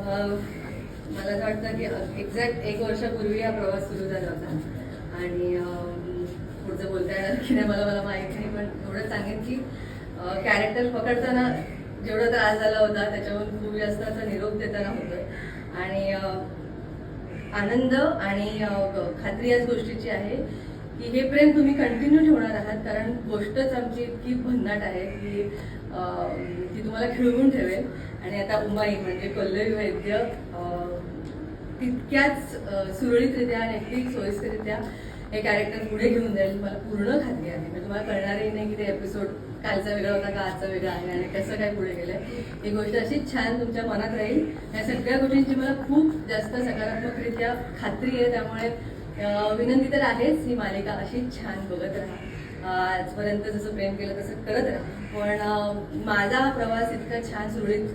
मला असं वाटतं की एक्झॅक्ट 1 वर्षापूर्वी हा प्रवास सुरू झाला होता आणि पुढचं बोलता येणार की नाही मला मला माहीत नाही, पण एवढं सांगेन की कॅरेक्टर पकडताना जेवढा त्रास झाला होता त्याच्यावर खूप जास्त असा निरोप देताना होतोय आणि आनंद आणि खात्री याच गोष्टीची आहे की हे प्रेम तुम्ही कंटिन्यू ठेवणार आहात, कारण गोष्टच आमची इतकी भन्नाट आहे की ती तुम्हाला खिळवून ठेवेल. आणि आता उमाई म्हणजे पल्लवी वैद्य तितक्याच सुरळीतरित्या आणि अगदी सोयीस्कररित्या हे कॅरेक्टर पुढे घेऊन जाईल मला पूर्ण खात्री आहे. म्हणजे तुम्हाला कळणारही नाही की ते एपिसोड कालचा वेगळा होता का आजचा वेगळा आहे आणि कसं काय पुढे गेलंय. ही गोष्ट अशीच छान तुमच्या मनात राहील. या सगळ्या गोष्टींची मला खूप जास्त सकारात्मकरित्या खात्री आहे. त्यामुळे विनंती तर आहेच, ही मालिका अशीच छान बघत राहा. आजपर्यंत जसं प्रेम केलं तसं करत राहा. पण माझा हा प्रवास इतका छान सुरळीत